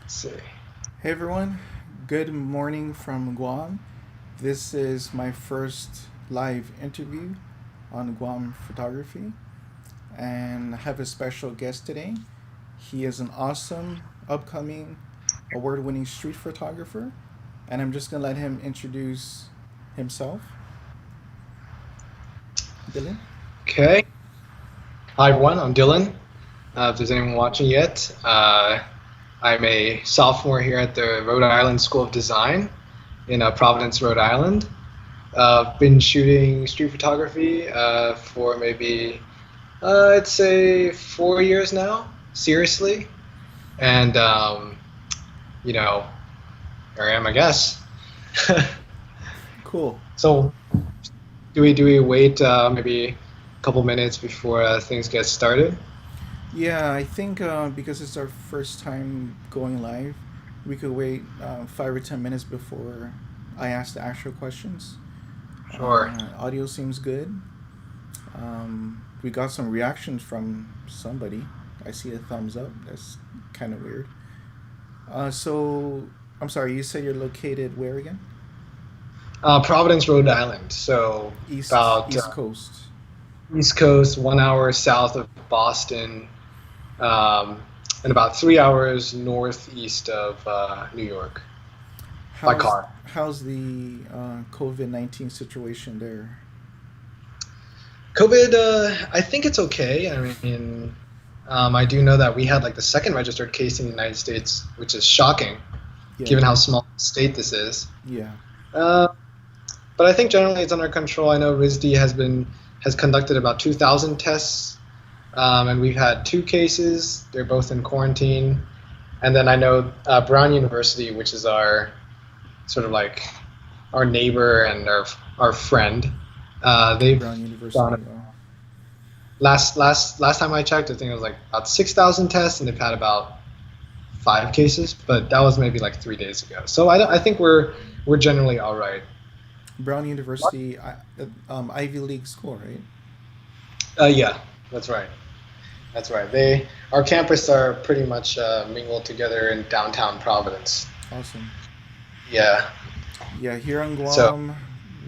See. Hey everyone, good morning from Guam. This is my first live interview on Guam Photography, and I have a special guest today. He is an awesome, upcoming, award winning street photographer, and I'm just gonna let him introduce himself. Dylan? Okay. Hi, everyone. I'm Dylan. If there's anyone watching yet, I'm a sophomore here at the Rhode Island School of Design in Providence, Rhode Island. I've been shooting street photography for maybe, I'd say, 4 years now, seriously. And, you know, here I am, I guess. Cool. So, do we wait maybe a couple minutes before things get started? Yeah, I think because it's our first time going live, we could wait 5 or 10 minutes before I ask the actual questions. Sure. Audio seems good. We got some reactions from somebody. I see a thumbs up. That's kind of weird. So, I'm sorry, you said you're located where again? Providence, Rhode Island. So about East Coast. East Coast, 1 hour south of Boston, and about 3 hours northeast of New York by How's car. how's the COVID-19 situation there? COVID, I think it's okay. I mean, I do know that we had like the second registered case in the United States, which is shocking Yeah, given how small a state this is. yeah. Uh, but I think generally it's under control. I know RISD has conducted about 2,000 tests, and we've had two cases. They're both in quarantine, and then I know Brown University, which is our sort of like our neighbor and our friend. They've Brown done University. last time I checked, I think it was like about 6,000 tests, and they've had about five cases, but that was maybe like 3 days ago. So I think we're generally all right. Brown University, Ivy League school, right? Yeah, that's right. That's right. Our campus are pretty much mingled together in downtown Providence. Awesome. Yeah. Yeah, here on So Guam,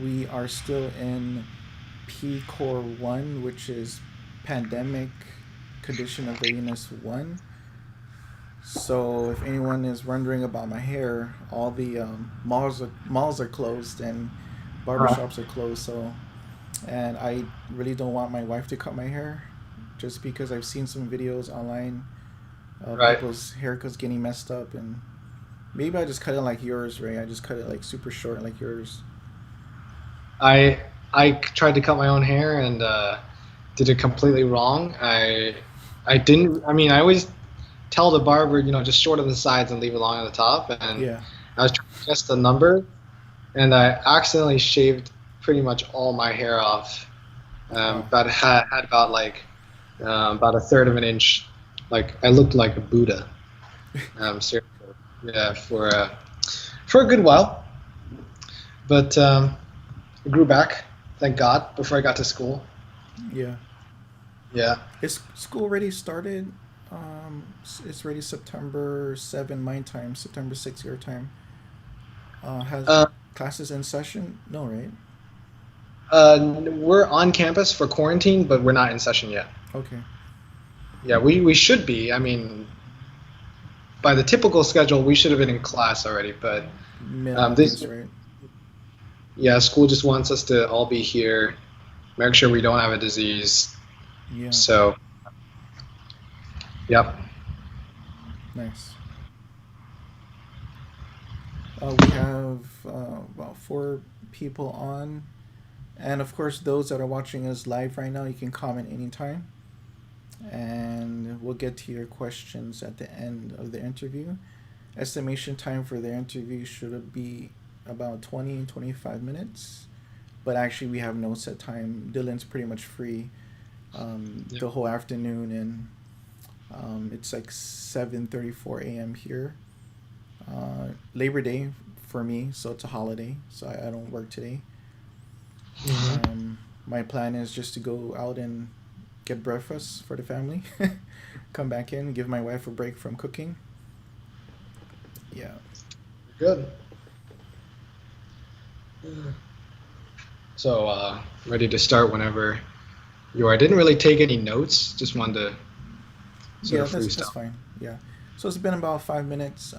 we are still in P Core 1, which is Pandemic Condition of Readiness 1. So if anyone is wondering about my hair, all the malls are closed and uh, barbershops are closed. So, and I really don't want my wife to cut my hair, just because I've seen some videos online of right. people's haircuts getting messed up, and maybe I just cut it like yours, Ray. I just cut it like super short, like yours. I tried to cut my own hair and did it completely wrong. I didn't. I mean, I always tell the barber, just shorten the sides and leave it long on the top. And Yeah. I was trying to guess the number, and I accidentally shaved pretty much all my hair off. Wow. But had about like about a third of an inch. Like I looked like a Buddha. Seriously, yeah, for a good while. But I grew back, thank God, before I got to school. Yeah. Yeah. Is school already started? It's already September 7 my time, September 6 your time. Has Uh, classes in session? No, right? we're on campus for quarantine, but we're not in session yet. Okay. Yeah, we should be. I mean, by the typical schedule, we should have been in class already. But Mid this, August, right? yeah, school just wants us to all be here, make sure we don't have a disease. Yeah. So, yep. Nice. We have about four people on. And of course, those that are watching us live right now, you can comment anytime. And we'll get to your questions at the end of the interview. Estimation time for the interview should be about 20 and 25 minutes. But actually, we have no set time. Dylan's pretty much free Yep. the whole afternoon, and it's like 7:34 a.m. here. Labor Day for me, so it's a holiday, so I don't work today. Hmm. My plan is just to go out and get breakfast for the family, come back in, give my wife a break from cooking, Yeah. Good. So, ready to start whenever you are. I didn't really take any notes, just wanted to sort Yeah, of that's freestyle. fine. Yeah. So it's been about 5 minutes.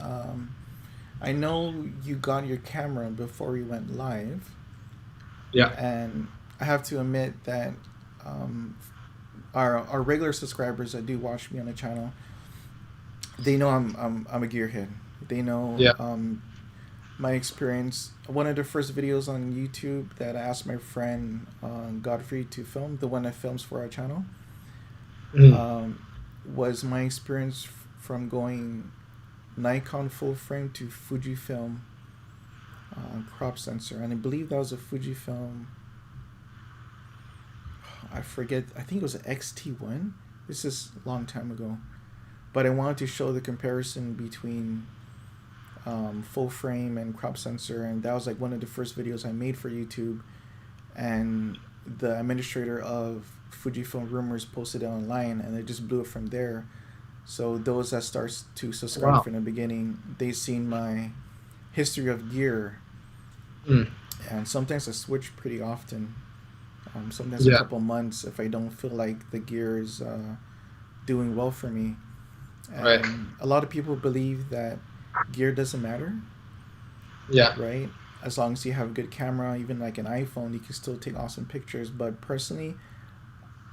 I know you got your camera before we went live, Yeah. and I have to admit that um, our regular subscribers that do watch me on the channel, they know I'm a gearhead. They know Yeah. my experience. One of the first videos on YouTube that I asked my friend Godfrey to film, the one that films for our channel, Mhm. um, was my experience from going Nikon full frame to Fujifilm crop sensor, and I believe that was a Fujifilm. I forget. I think it was an XT1. This is a long time ago, but I wanted to show the comparison between full frame and crop sensor, and that was like one of the first videos I made for YouTube. And the administrator of Fujifilm Rumors posted it online, and it just blew it from there. So those that starts to subscribe Wow. from the beginning, they seen my history of gear, Mm. and sometimes I switch pretty often. Sometimes a Yeah. couple months if I don't feel like the gear is doing well for me. Right. And a lot of people believe that gear doesn't matter, Yeah. right? As long as you have a good camera, even like an iPhone, you can still take awesome pictures. But personally,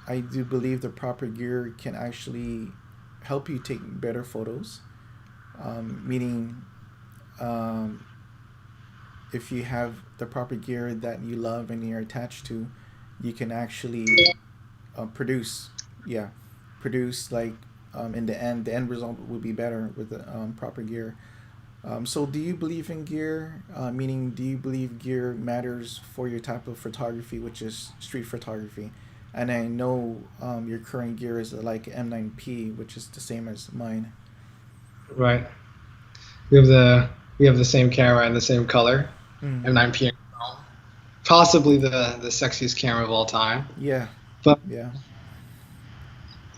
I do believe the proper gear can actually help you take better photos. Meaning, um, if you have the proper gear that you love and you're attached to, you can actually produce, yeah, produce like in the end result will be better with the proper gear. So, do you believe in gear? Meaning, do you believe gear matters for your type of photography, which is street photography? And I know your current gear is like M9P, which is the same as mine. Right. We have the same camera and the same color, Mm. M9P, possibly the sexiest camera of all time. Yeah, But yeah.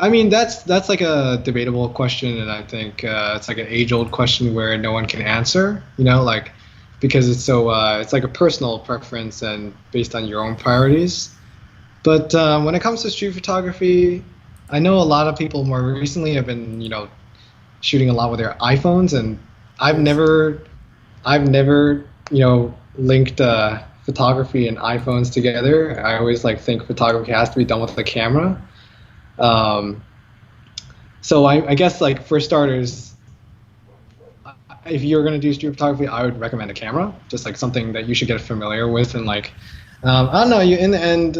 I mean, that's like a debatable question, and I think it's like an age-old question where no one can answer. Like because it's like a personal preference and based on your own priorities. But when it comes to street photography, I know a lot of people more recently have been shooting a lot with their iPhones, and I've Yes. never I've never linked photography and iPhones together. I always like think photography has to be done with a camera. Um, So I guess like for starters, if you're gonna do street photography, I would recommend a camera, just like something that you should get familiar with, and like I don't know, you in the end,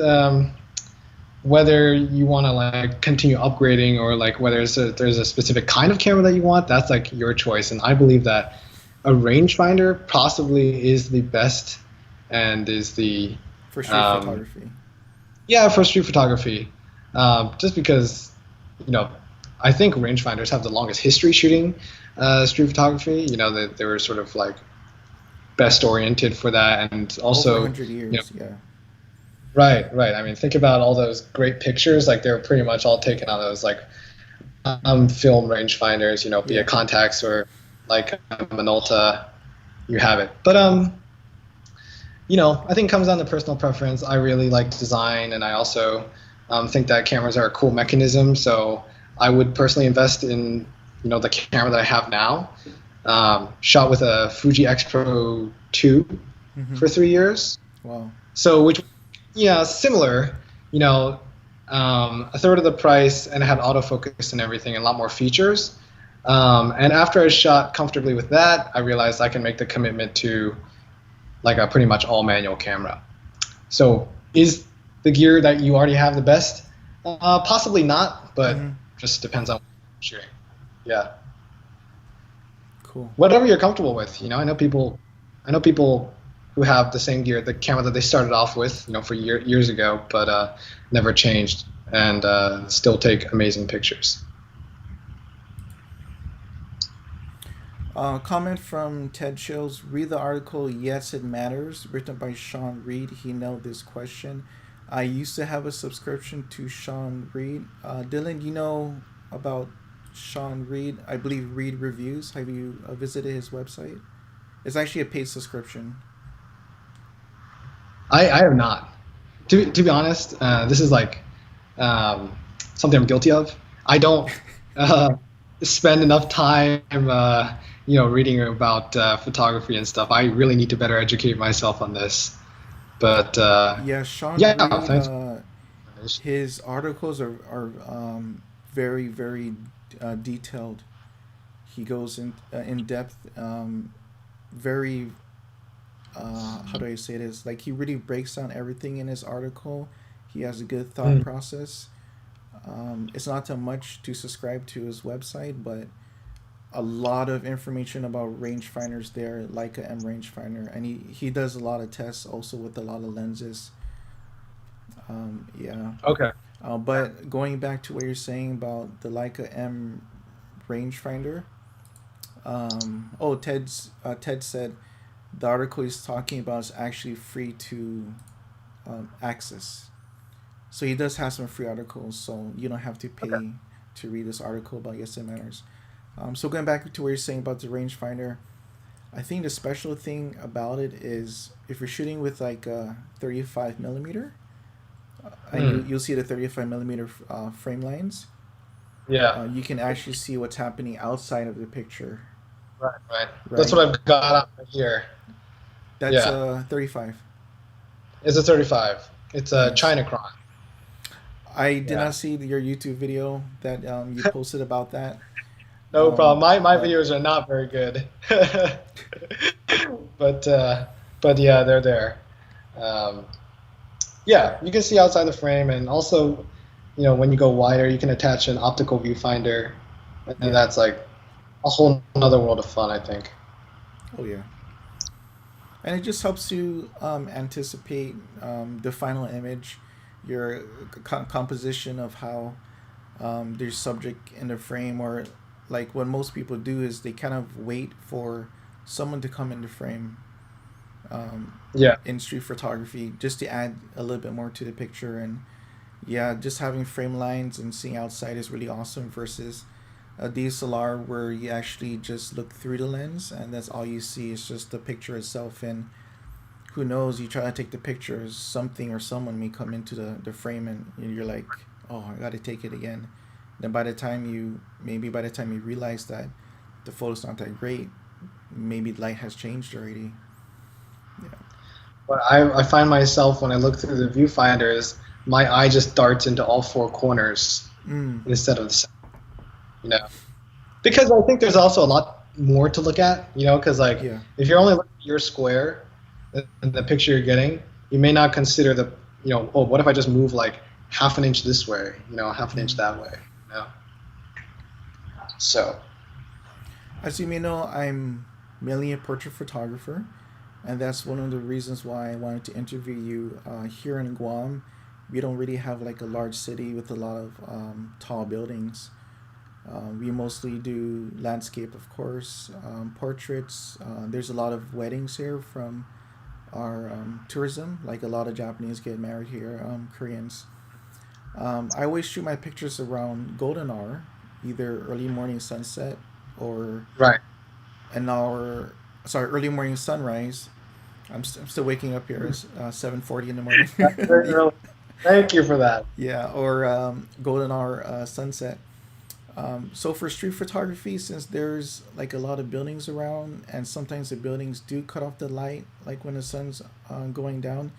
whether you want to like continue upgrading or like whether there's a specific kind of camera that you want, that's like your choice. And I believe that a rangefinder possibly is the best and is the For street um, photography. yeah, for street photography, just because you know, I think rangefinders have the longest history shooting street photography. They were sort of like best oriented for that, and Over also, 100 you know, years, yeah. right, right. I mean, think about all those great pictures. Like they were pretty much all taken on those like film rangefinders. Be Yeah. it Contax or like a Minolta. You have it, but I think it comes down to personal preference. I really like design, and I also think that cameras are a cool mechanism. So I would personally invest in, the camera that I have now. Shot with a Fuji X Pro 2 Mm-hmm. for 3 years. Wow. So which, yeah, similar. You know, a third of the price, and it had autofocus and everything, and a lot more features. And after I shot comfortably with that, I realized I can make the commitment to like a pretty much all manual camera. So is the gear that you already have the best? Possibly not, but Mm-hmm. just depends on what you're shooting. Yeah, Cool. whatever you're comfortable with. I know people who have the same gear, the camera that they started off with, for years ago, but never changed, and still take amazing pictures. Comment from Ted Chills. Read the article Yes It Matters, written by Sean Reed. He nailed this question. I used to have a subscription to Sean Reed. Dylan, you know about Sean Reed, I believe Reed Reviews. Have you visited his website? It's actually a paid subscription. I have not. To be honest, this is like um, something I'm guilty of. I don't uh, spend enough time, reading about photography and stuff. I really need to better educate myself on this. But Yeah, Sean yeah, Reed. thanks. His articles are very very detailed. He goes in depth. Very how do I say this? Like he really breaks down everything in his article. He has a good thought Mm, process. It's not too much to subscribe to his website, but a lot of information about rangefinders there, Leica M rangefinder, and he does a lot of tests also with a lot of lenses. Yeah, okay. but going back to what you're saying about the Leica M rangefinder, Ted said the article he's talking about is actually free to access. So he does have some free articles, so you don't have to Okay. pay to read this article about Yes It Matters. So going back to what you're saying about the rangefinder, I think the special thing about it is if you're shooting with like a 35 millimeter, and Mm, you'll see the 35 millimeter frame lines, yeah. you can actually see what's happening outside of the picture, Right. Right. That's right? what I've got up right here. That's Yeah. 35. It's a 35. It's a Yes. Chinacron. I did Yeah. not see your YouTube video that you posted about that. No problem. My But videos are not very good. but yeah, they're there. Um, yeah, you can see outside the frame, and also, when you go wider, you can attach an optical viewfinder, and yeah, that's like a whole another world of fun, I think. oh yeah, and it just helps you anticipate the final image, your composition of how their subject in the frame, or like what most people do is they kind of wait for someone to come in the frame Yeah. in street photography just to add a little bit more to the picture. And yeah, just having frame lines and seeing outside is really awesome versus a DSLR where you actually just look through the lens and that's all you see is just the picture itself. And who knows, you try to take the picture, something or someone may come into the frame and you're like, oh, I got to take it again. Then by the time you realize that the photo's not that great, maybe the light has changed already. Yeah. But I find myself when I look through the viewfinders, my eye just darts into all four corners Mm. instead of the center, you know. Because I think there's also a lot more to look at, because like Yeah. if you're only looking at your square and the picture you're getting, you may not consider oh, what if I just move like half an inch this way, half an inch Mm. that way, you know? So, As you may know, I'm mainly a portrait photographer, and that's one of the reasons why I wanted to interview you. Here in Guam, we don't really have like a large city with a lot of tall buildings. We mostly do landscape, of course, portraits. There's a lot of weddings here from our tourism, like a lot of Japanese get married here, Koreans. I always shoot my pictures around golden hour, either early morning sunset or right. an hour, sorry, early morning sunrise. I'm still waking up here. It's 7:40 in the morning. That's very early. Thank you for that. Yeah, or golden hour sunset. So for street photography, since there's like a lot of buildings around, and sometimes the buildings do cut off the light, like when the sun's going down,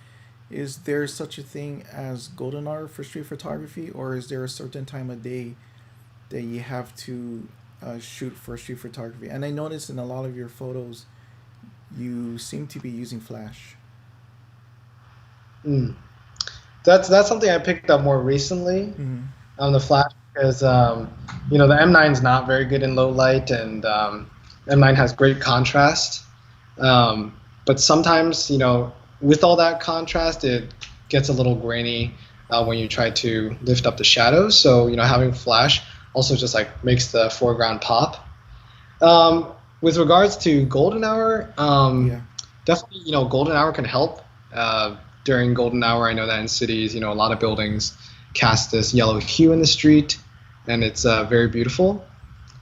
is there such a thing as golden hour for street photography, or is there a certain time of day that you have to shoot for street photography? And I noticed in a lot of your photos, you seem to be using flash. Mm. That's something I picked up more recently Mm-hmm. on the flash because the M9 is not very good in low light, and M9 has great contrast. But sometimes, with all that contrast, it gets a little grainy when you try to lift up the shadows. So, having flash also just like makes the foreground pop. With regards to golden hour, Yeah. definitely, golden hour can help. During golden hour, I know that in cities, a lot of buildings cast this yellow hue in the street, and it's very beautiful.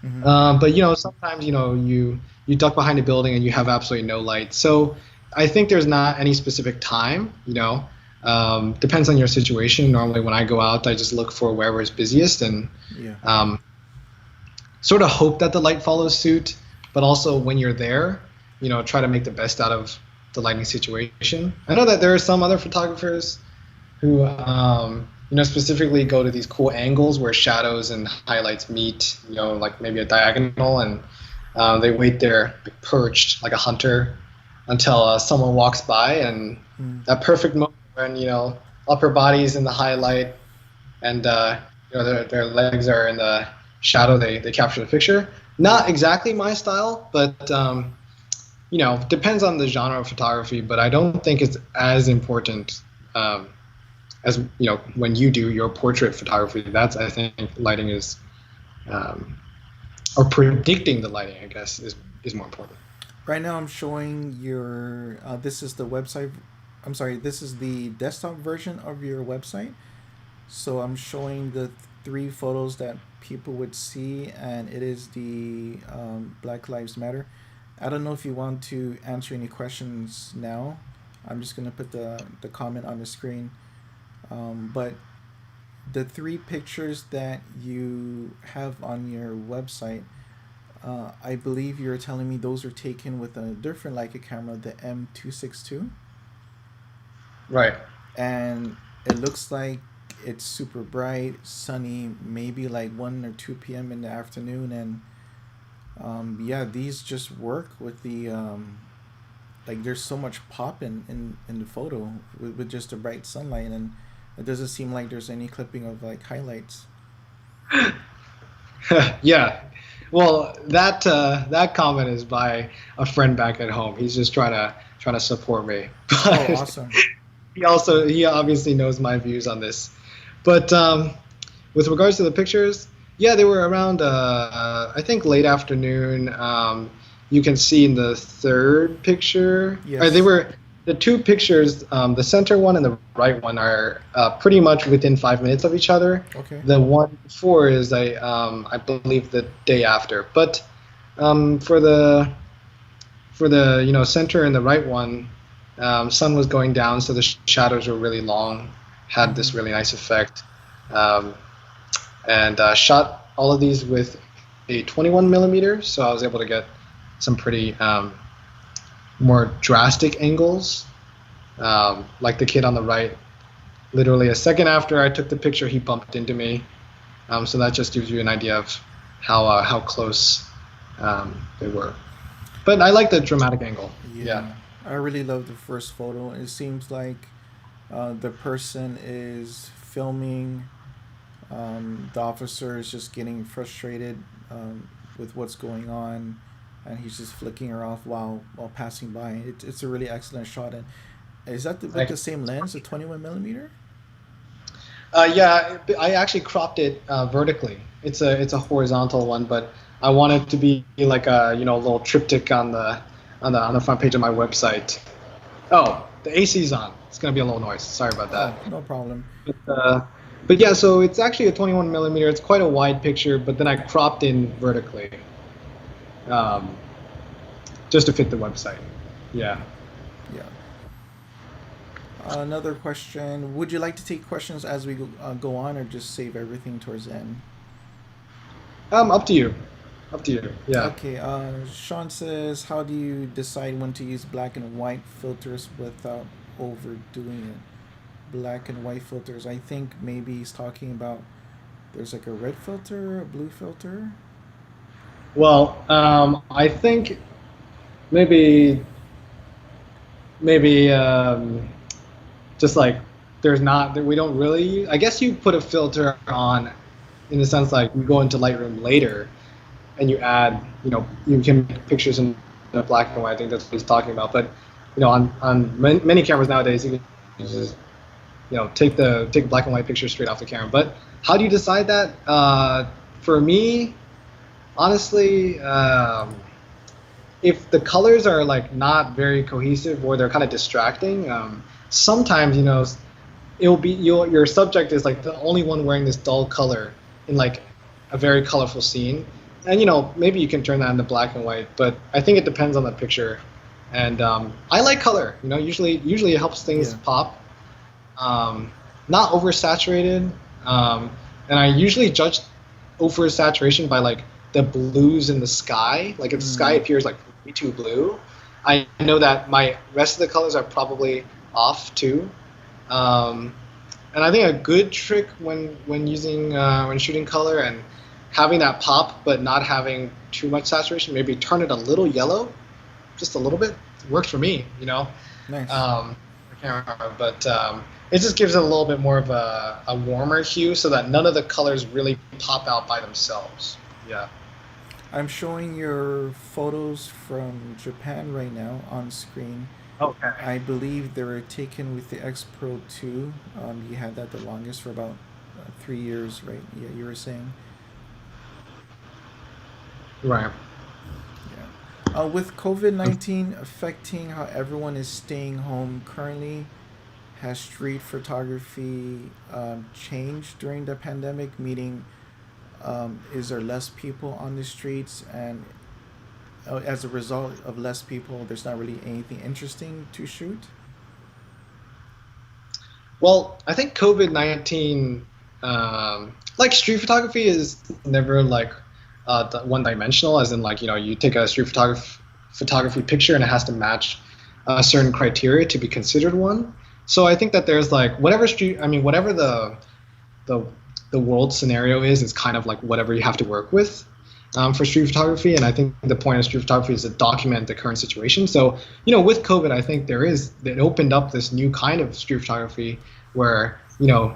Mm-hmm. But sometimes you duck behind a building and you have absolutely no light. So I think there's not any specific time. Depends on your situation. Normally, when I go out, I just look for wherever is busiest and Yeah. um, sort of hope that the light follows suit. But also, when you're there, try to make the best out of the lighting situation. I know that there are some other photographers who specifically go to these cool angles where shadows and highlights meet, like maybe a diagonal, and they wait there perched like a hunter until someone walks by, and Mm. that perfect moment when upper body's in the highlight and their legs are in the shadow, they capture the picture. Yeah. Not exactly my style, but depends on the genre of photography, but I don't think it's as important as when you do your portrait photography. That's, I think, lighting is or predicting the lighting, I guess, is more important. Right now, I'm showing your. This is the website. I'm sorry. This is the desktop version of your website. So I'm showing the three photos that people would see, and it is the Black Lives Matter. I don't know if you want to answer any questions now. I'm just gonna put the comment on the screen. But the three pictures that you have on your website, I believe you're telling me those are taken with a different Leica camera, the M262, Right. and it looks like it's super bright, sunny, maybe like 1 or 2 p.m. in the afternoon, and yeah, these just work with the like. There's so much pop in the photo with just the bright sunlight, and it doesn't seem like there's any clipping of like highlights. Yeah. Well, that comment is by a friend back at home. He's just trying to support me. Oh, But awesome. he obviously knows my views on this. But with regards to the pictures, yeah, they were around I think late afternoon. You can see in the third picture, they Yes. were the two pictures. The center one and the right one are pretty much within 5 minutes of each other. Okay. The one before is I believe the day after. But for the center and the right one, sun was going down, so the shadows were really long, had Mm-hmm. this really nice effect, um, and shot all of these with a 21 millimeter, so I was able to get some pretty more drastic angles. Like the kid on the right, literally a second after I took the picture, he bumped into me. So that just gives you an idea of how close they were. But I like the dramatic angle. Yeah. Yeah, I really love the first photo. It seems like the person is filming. The officer is just getting frustrated with what's going on, and he's just flicking her off while passing by. It's a really excellent shot. And is that with the same lens, the 21 millimeter? Yeah, I actually cropped it vertically. It's a horizontal one, but I want it to be like a little triptych on the front page of my website. Oh, the AC's on. It's gonna be a little noise. Sorry about that. Oh, no problem. But yeah, so it's actually a 21 millimeter. It's quite a wide picture, but then I cropped in vertically, um, just to fit the website. Yeah. Yeah. Another question. Would you like to take questions as we go on, or just save everything towards the end? Up to you. Up to you. Yeah. Okay, Sean says, how do you decide when to use black and white filters without overdoing it? Black and white filters. I think maybe he's talking about there's like a red filter, a blue filter. Well, I think maybe maybe just like there's not we don't really. I guess you put a filter on in the sense like you go into Lightroom later and you add, you can make pictures in black and white. I think that's what he's talking about. But on many cameras nowadays, you can just take a black and white picture straight off the camera. But how do you decide that? For me, honestly, if the colors are like not very cohesive or they're kind of distracting, sometimes it'll be your subject is like the only one wearing this dull color in like a very colorful scene, and you know, maybe you can turn that into black and white, but I think it depends on the picture. And I like color. You know, usually it helps things Yeah. pop. Um, Not oversaturated. And I usually judge oversaturation by like the blues in the sky. Like if the sky Mm, appears like way too blue, I know that my rest of the colors are probably off too. Um, and I think a good trick when using when shooting color and having that pop, but not having too much saturation, maybe turn it a little yellow, just a little bit, works for me. You know, nice. I can't remember, but it just gives it a little bit more of a warmer hue, so that none of the colors really pop out by themselves. Yeah. I'm showing your photos from Japan right now on screen. Okay. I believe they were taken with the X Pro 2. You had that the longest for about 3 years, right? Yeah, you were saying. Right. Yeah. With COVID 19 affecting how everyone is staying home currently, has street photography changed during the pandemic? Meaning, is there less people on the streets, and as a result of less people, there's not really anything interesting to shoot? Well, I think COVID-19, like street photography, is never like one-dimensional. As in, like, you know, you take a photography picture and it has to match a certain criteria to be considered one. So I think that there's like whatever the the world scenario is kind of like whatever you have to work with for street photography. And I think the point of street photography is to document the current situation. So, you know, with COVID, I think it opened up this new kind of street photography where, you know,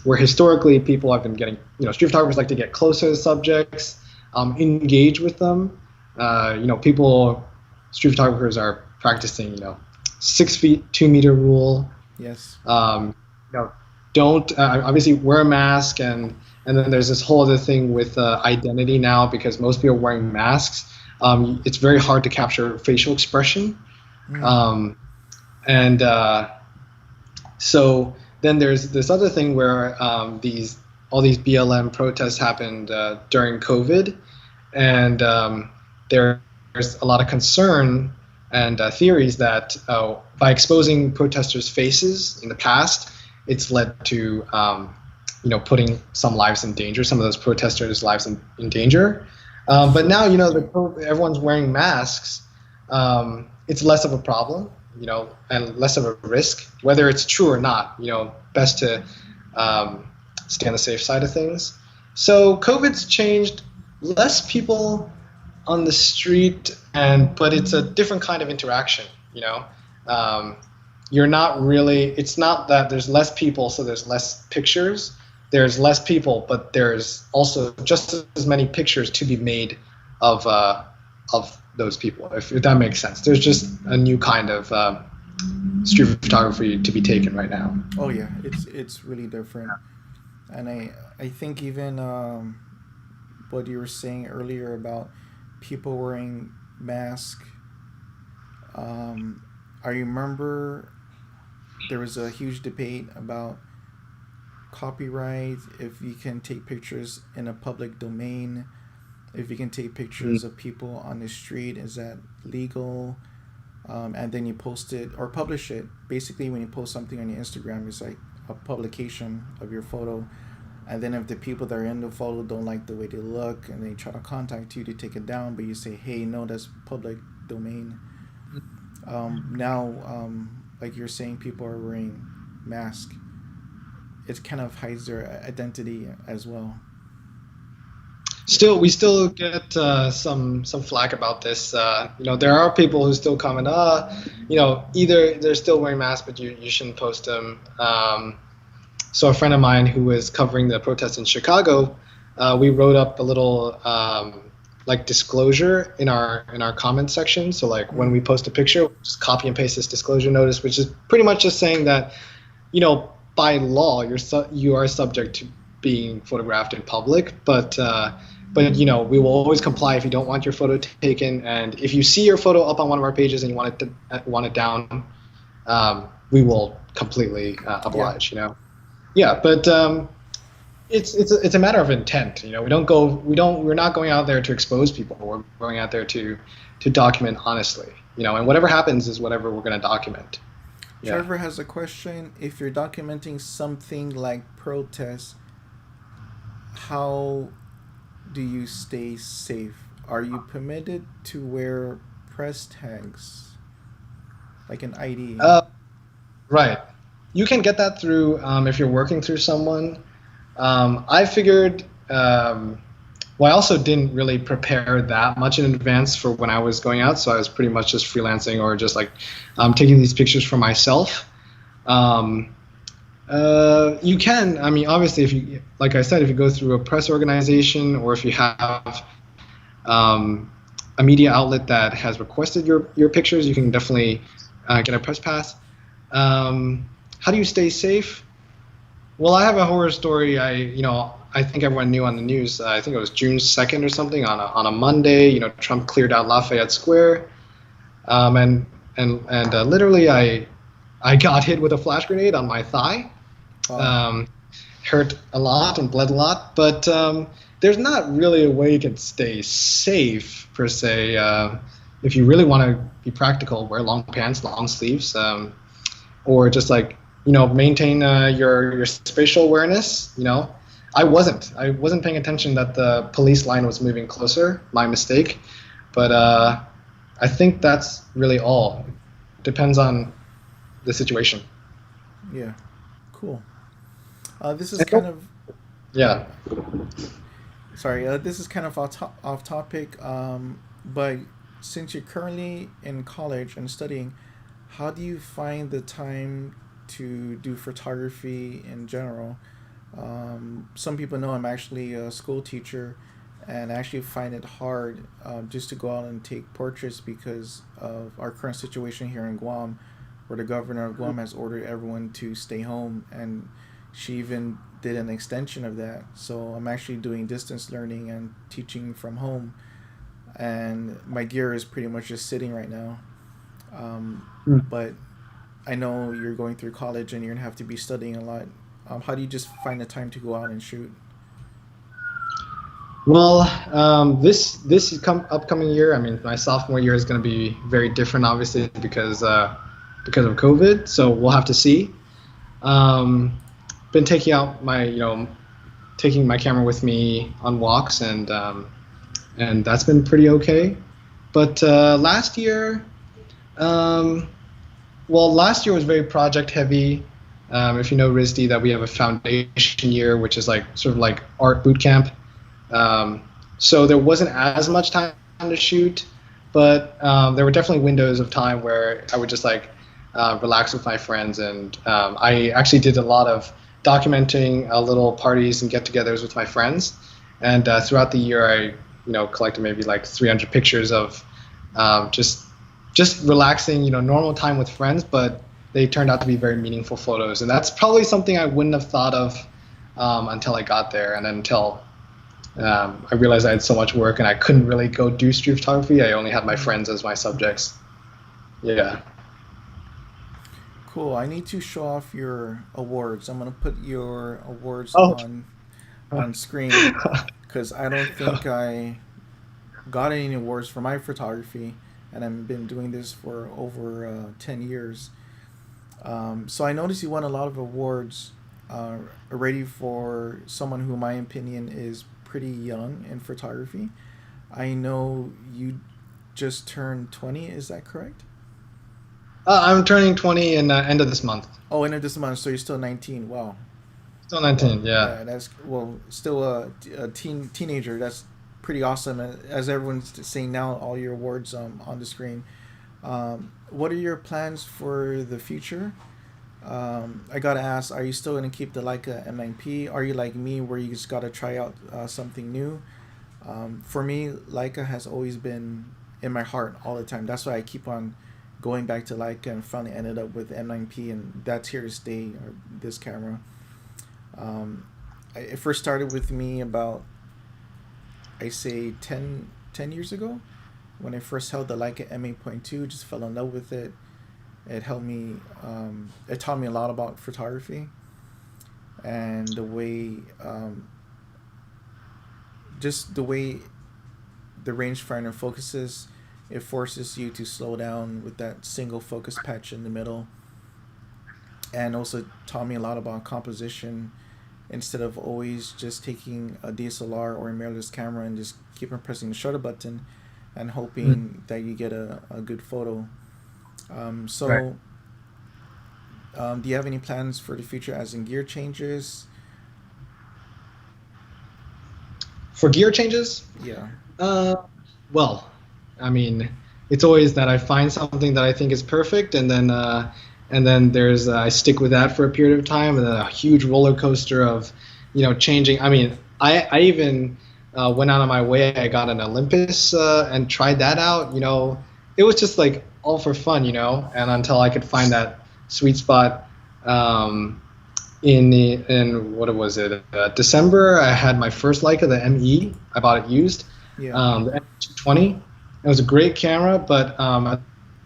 where historically people have been getting, you know, street photographers like to get close to the subjects, engage with them. You know, street photographers are practicing, you know, 6 feet, 2 meter rule. Yes. You know, don't obviously wear a mask, and then there's this whole other thing with identity now, because most people are wearing masks. It's very hard to capture facial expression, Mm. um, and so then there's this other thing where all these BLM protests happened during COVID, and there's a lot of concern and theories that by exposing protesters' faces in the past, it's led to you know, putting some lives in danger, some of those protesters' lives in danger. But now, you know, everyone's wearing masks. It's less of a problem, you know, and less of a risk, whether it's true or not. You know, best to stay on the safe side of things. So COVID's changed. Less people on the street, but it's a different kind of interaction. You know, you're not really. It's not that there's less people, so there's less pictures. There's less people, but there's also just as many pictures to be made of those people, if that makes sense. There's just a new kind of street photography to be taken right now. Oh yeah, it's really different, and I think even what you were saying earlier about people wearing masks. I remember there was a huge debate about copyright, if you can take pictures in a public domain, if you can take pictures of people on the street, is that legal? And then you post it or publish it. Basically, when you post something on your Instagram, it's like a publication of your photo. And then if the people that are in the photo don't like the way they look and they try to contact you to take it down, but you say, hey, no, that's public domain. Now, like you're saying, people are wearing masks. It kind of hides their identity as well. We still get some flack about this. You know, there are people who still comment, you know, either they're still wearing masks, but you shouldn't post them. So a friend of mine who was covering the protests in Chicago, we wrote up a little like disclosure in our comment section. So like when we post a picture, just copy and paste this disclosure notice, which is pretty much just saying that, you know, by law you are subject to being photographed in public, but you know, we will always comply if you don't want your photo taken, and if you see your photo up on one of our pages and you want it down, we will completely oblige. Yeah. You know, yeah, but it's a matter of intent. We're not going out there to expose people. We're going out there to document honestly. And whatever happens is whatever we're going to document. Yeah. Trevor has a question. If you're documenting something like protests, how do you stay safe? Are you permitted to wear press tags, like an ID? Uh, right. You can get that through if you're working through someone. I figured. Well, I also didn't really prepare that much in advance for when I was going out, so I was pretty much just freelancing or just like taking these pictures for myself. Um, you can, I mean, obviously, if you, like I said, if you go through a press organization or if you have um, a media outlet that has requested your pictures, you can definitely get a press pass. How do you stay safe? Well, I have a horror story. I think everyone knew on the news. I think it was June 2nd or something on a Monday. Trump cleared out Lafayette Square, and literally I got hit with a flash grenade on my thigh. Oh, Um, Hurt a lot and bled a lot, but there's not really a way you can stay safe per se. If you really want to be practical, wear long pants, long sleeves, or just like maintain your spatial awareness. I wasn't paying attention that the police line was moving closer. My mistake, but I think that's really all. Depends on the situation. yeah, cool. This is kind of Yeah. sorry. This is kind of off topic. But since you're currently in college and studying, how do you find the time to do photography in general? Some people know I'm actually a school teacher, and I actually find it hard just to go out and take portraits because of our current situation here in Guam, where the governor of Guam has ordered everyone to stay home, and she even did an extension of that. So I'm actually doing distance learning and teaching from home, and my gear is pretty much just sitting right now. But I know you're going through college and you're gonna have to be studying a lot. How do you just find the time to go out and shoot? Well, this upcoming year, I mean, my sophomore year is going to be very different, obviously, because of COVID. So we'll have to see. Um, been taking my camera with me on walks, and that's been pretty okay. But um, last year was very project heavy. If you know RISD, that we have a foundation year, which is like sort of like art boot camp. So there wasn't as much time to shoot, but there were definitely windows of time where I would just like relax with my friends, and I actually did a lot of documenting little parties and get-togethers with my friends. And throughout the year, I collected maybe like 300 pictures of just relaxing, normal time with friends, but they turned out to be very meaningful photos. And that's probably something I wouldn't have thought of until I got there, and then until I realized I had so much work and I couldn't really go do street photography. I only had my friends as my subjects. Yeah. Cool. I need to show off your awards. I'm gonna put your awards Oh. on screen because I don't think I got any awards for my photography, and I've been doing this for over 10 years. So I noticed you won a lot of awards already for someone who, in my opinion, is pretty young in photography. I know you just turned 20. Is that correct? I'm turning 20 in end of this month. Oh, end of this month. So you're still 19. Wow. Still Well, 19, yeah. yeah, that's well, still a teenager. That's pretty awesome. And as everyone's saying now, all your awards on the screen. What are your plans for the future? I gotta ask, are you still gonna keep the Leica M9P? Are you like me, where you just gotta try out something new? For me, Leica has always been in my heart all the time. That's why I keep on going back to Leica and finally ended up with M9P, and that's here to stay. Or this camera. It first started with me about, I say, 10 years ago, when I first held the Leica M8.2. Just fell in love with it. It helped me. It taught me a lot about photography, and the way just the way the rangefinder focuses, it forces you to slow down with that single focus patch in the middle, and also taught me a lot about composition instead of always just taking a DSLR or a mirrorless camera and just keep on pressing the shutter button and Mm. hoping that you get a good photo. Um, Right. so, do you have any plans for the future, as in gear changes? For gear changes, Yeah. uh, well, I mean, it's always that I find something that I think is perfect, and then there's I stick with that for a period of time, and then a huge roller coaster of, changing. I mean, I even went out of my way. I got an Olympus and tried that out. It was just like all for fun, and until I could find that sweet spot. In what was it? December, I had my first Leica, the ME. I bought it used, Yeah. the M220. It was a great camera, but at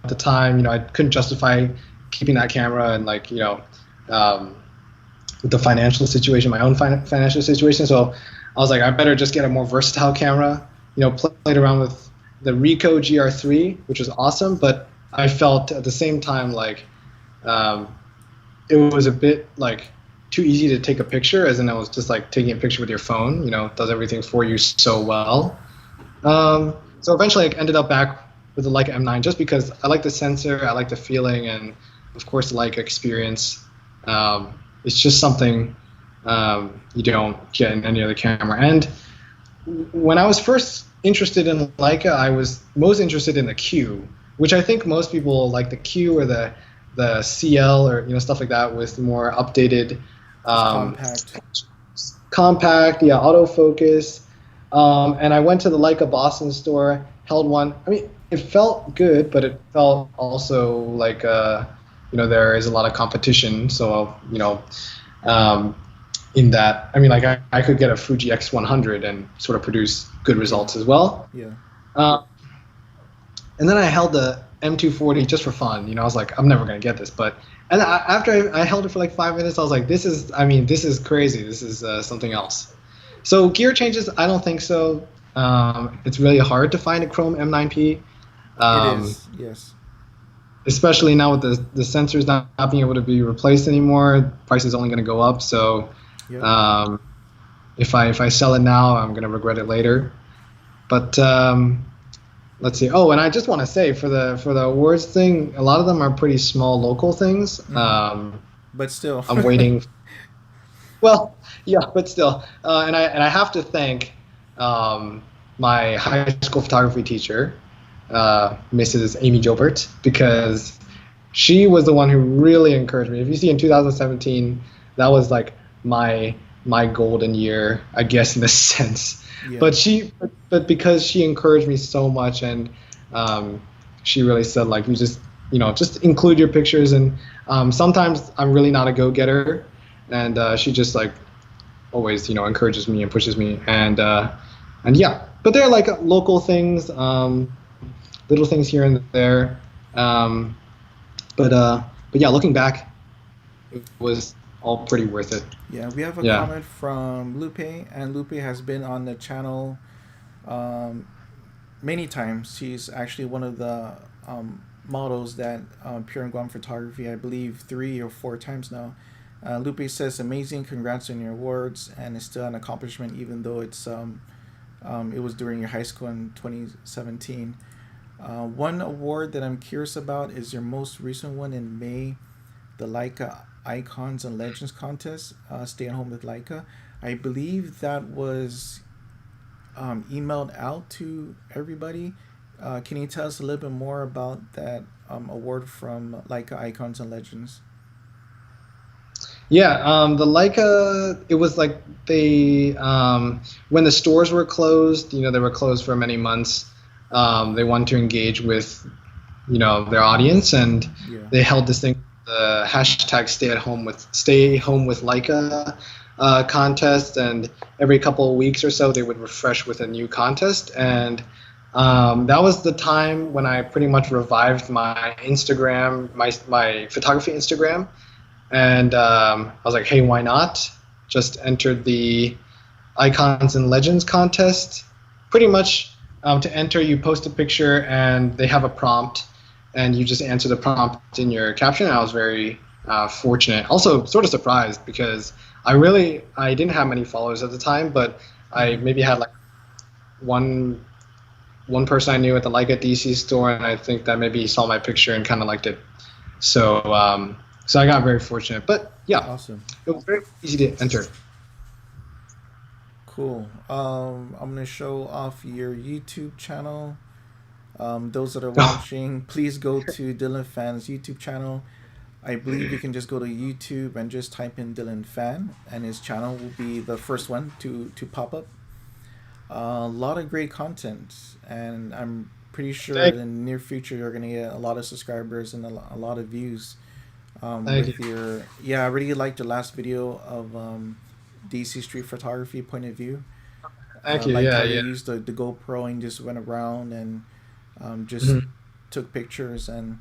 the time, I couldn't justify keeping that camera, and um, with the financial situation, my own financial situation. So I was like, I better just get a more versatile camera. Played around with the Ricoh GR3, which was awesome, but I felt at the same time like um, it was a bit like too easy to take a picture, as in it was just like taking a picture with your phone. It does everything for you so well. So eventually I ended up back with the Leica M9 just because I like the sensor, I like the feeling, and of course the Leica experience. It's just something you don't get in any other camera. And when I was first interested in Leica, I was most interested in the Q, which I think most people like the Q or the CL, or stuff like that, with more updated, It's um, compact. compact, yeah, autofocus. And I went to the Leica Boston store, held one. I mean, it felt good, but it felt also like there is a lot of competition. So um, in that, I mean, like I could get a Fuji X100 and sort of produce good Yeah. results as well. Yeah. Uh, and then I held the M240 just for fun. I was like, I'm never gonna get this, but after I held it for like 5 minutes, I was like, this is crazy. This is something else. So gear changes, I don't think so. It's really hard to find a Chrome M9P, It um, is. Yes. especially now with the sensors not being able to be replaced anymore. Price is only going to go up. So Yep. um, if I sell it now, I'm going to regret it later. But let's see. Oh, and I just want to say for the awards thing, a lot of them are pretty small local things. Mm-hmm. But still. I'm waiting. Well, yeah, but still, and I have to thank um, my high school photography teacher, Mrs. Amy Gilbert, because she was the one who really encouraged me. If you see in 2017, that was like my golden year, I guess, in a sense. Yeah. But because she encouraged me so much, and she really said, like, you just include your pictures, and sometimes I'm really not a go-getter, and she just like always encourages me and pushes me, and yeah. But they're like local things, little things here and there, um, but yeah, looking back, it was all pretty worth it. Yeah. We have a Yeah. comment from Lupe, and Lupe has been on the channel um, many times. She's actually one of the models that appear in Guam Photography, I believe, 3 or 4 times now. Lupe says, "Amazing! Congrats on your awards, and it's still an accomplishment, even though it was during your high school in 2017." One award that I'm curious about is your most recent one in May, the Leica Icons and Legends contest. Stay at home with Leica. I believe that was emailed out to everybody. Can you tell us a little bit more about that award from Leica Icons and Legends? Yeah, the Leica, it was like when the stores were closed, they were closed for many months. They wanted to engage with, their audience, and Yeah. they held this thing, the hashtag Stay Home with Leica contest, and every couple of weeks or so they would refresh with a new contest, and that was the time when I pretty much revived my Instagram, my photography Instagram. And I was like, hey, why not? just entered the Icons and Legends contest. Pretty much, to enter, you post a picture and they have a prompt, and you just answer the prompt in your caption. I was very fortunate. Also, sort of surprised because I didn't have many followers at the time, but I maybe had like one one person I knew at the Leica DC store, and I think that maybe he saw my picture and kind of liked it. So I got very fortunate. But yeah, Awesome. it was very easy to enter. Cool. I'm gonna show off your YouTube channel. Those that are watching, please go to Dylan Fan's YouTube channel. I believe you can just go to YouTube and just type in Dylan Fan, and his channel will be the first one to pop up. A lot of great content, and I'm pretty sure in Thank, the near future you're gonna get a lot of subscribers and a lot of views. thank you, With your Yeah, I really liked the last video of DC street photography point of view. thank you. Liked how Yeah, you yeah. used the GoPro and just went around and just Mhm. took pictures, and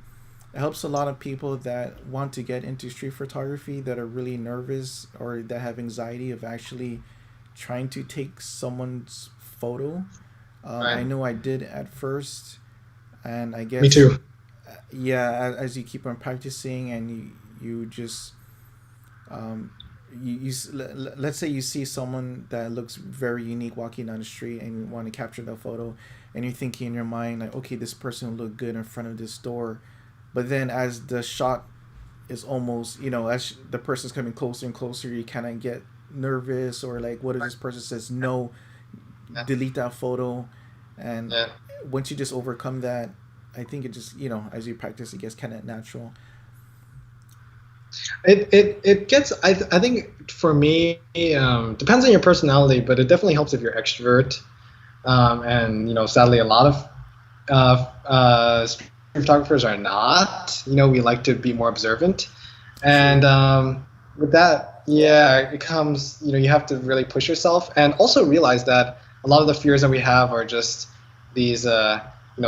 it helps a lot of people that want to get into street photography that are really nervous or that have anxiety of actually trying to take someone's photo. I Right. know I did at first, and I Me guess too. yeah, as you keep on practicing and you just um, let's say you see someone that looks very unique walking down the street and you want to capture that photo, and you're thinking in your mind like, okay, this person will look good in front of this store, but then as the shot is almost, as the person's coming closer and closer, you kind of get nervous, or like, what if this person says no, Yeah, delete that photo. And yeah. once you just overcome that, I think it just, as you practice, it gets kind of natural. It gets. I think for me, depends on your personality, but it definitely helps if you're extrovert. And sadly, a lot of photographers are not. We like to be more observant, and True. with that, yeah, it comes. You have to really push yourself, and also realize that a lot of the fears that we have are just these,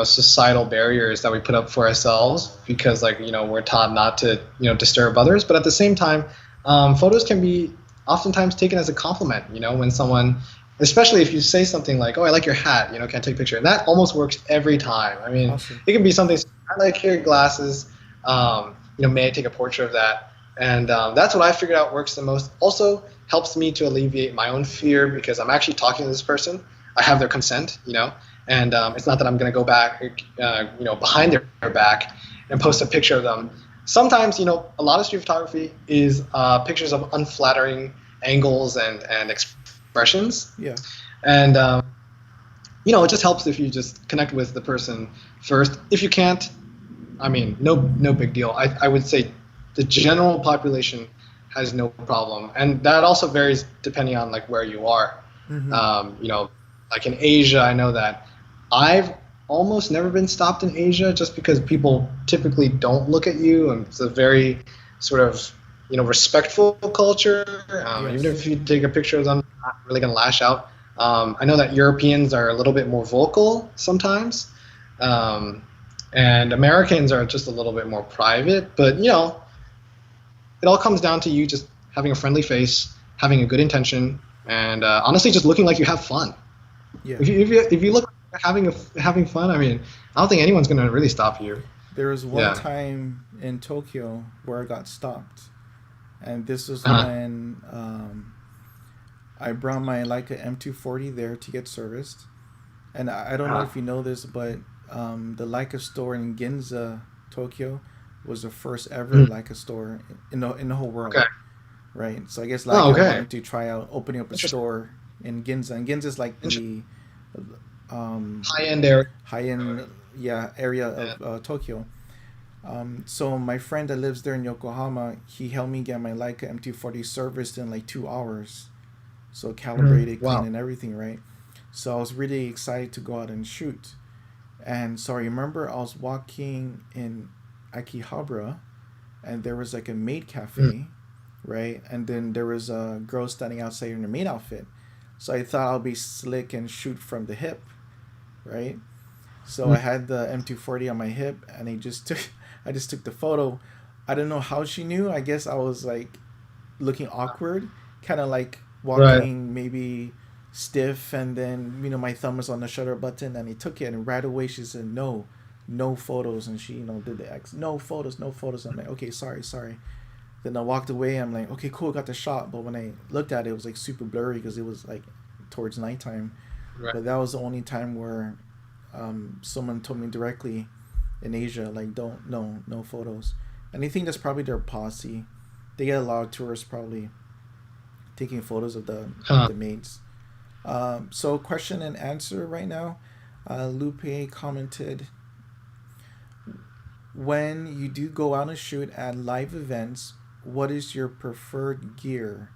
societal barriers that we put up for ourselves because, like, we're taught not to, disturb others. But at the same time, photos can be oftentimes taken as a compliment. When someone, especially if you say something like, "Oh, I like your hat," can I take a picture? And that almost works every time. I mean, Awesome. it can be something, "I like your glasses. May I take a portrait of that?" And that's what I figured out works the most. Also helps me to alleviate my own fear because I'm actually talking to this person. I have their consent, and it's not that I'm going to go back, behind their back and post a picture of them. Sometimes, a lot of street photography is pictures of unflattering angles and expressions. Yeah. And it just helps if you just connect with the person first. If you can't, I mean, no big deal. I would say the general population has no problem, and that also varies depending on like where you are. Mm-hmm. Like in Asia, I know that I've almost never been stopped in Asia just because people typically don't look at you, and it's a very sort of respectful culture. Even Yes. if you take a picture of them, they're not really gonna lash out. I know that Europeans are a little bit more vocal sometimes, um, and Americans are just a little bit more private. But it all comes down to you just having a friendly face, having a good intention, and honestly, just looking like you have fun. Yeah. If you look like having fun, I mean, I don't think anyone's gonna really stop you. There was one Yeah. time in Tokyo where I got stopped, and this was Uh-huh. when I brought my Leica M240 there to get serviced. And I don't know Uh-huh. if you know this, but the Leica store in Ginza, Tokyo, was the first ever Mm. Leica store in the whole Okay. world, right? So I guess Oh, Leica okay. wanted to try out opening up a Interesting. store in Ginza, and Ginza is like Interesting. the um, High end area. high end, yeah, area Yeah. of Tokyo. So my friend that lives there in Yokohama, he helped me get my Leica M240 serviced in like 2 hours, so Mhm. calibrated, clean, Wow. and everything, right? So I was really excited to go out and shoot. And so I remember I was walking in Akihabara, and there was like a maid Mm. cafe, right? And then there was a girl standing outside in a maid outfit. So I thought I'll be slick and shoot from the hip, right? So I Mm. had the M240 on my hip, and I just took the photo. I don't know how she knew. I guess I was like looking awkward, kind of like Right. walking maybe stiff, and then my thumb was on the shutter button, and he took it, and right away she said no, no photos, and she did the X, no photos, no photos. I'm like, okay, sorry, sorry. Then I walked away. I'm like, okay, cool, got the shot. But when I looked at it, it was like super blurry because it was like towards nighttime. Right. But that was the only time where someone told me directly in Asia, like, don't, no, no photos. And I think that's probably their policy. They get a lot of tourists probably taking photos of Huh. the mates. So question and answer right now. Lupe commented, when you do go out and shoot at live events, what is your preferred gear?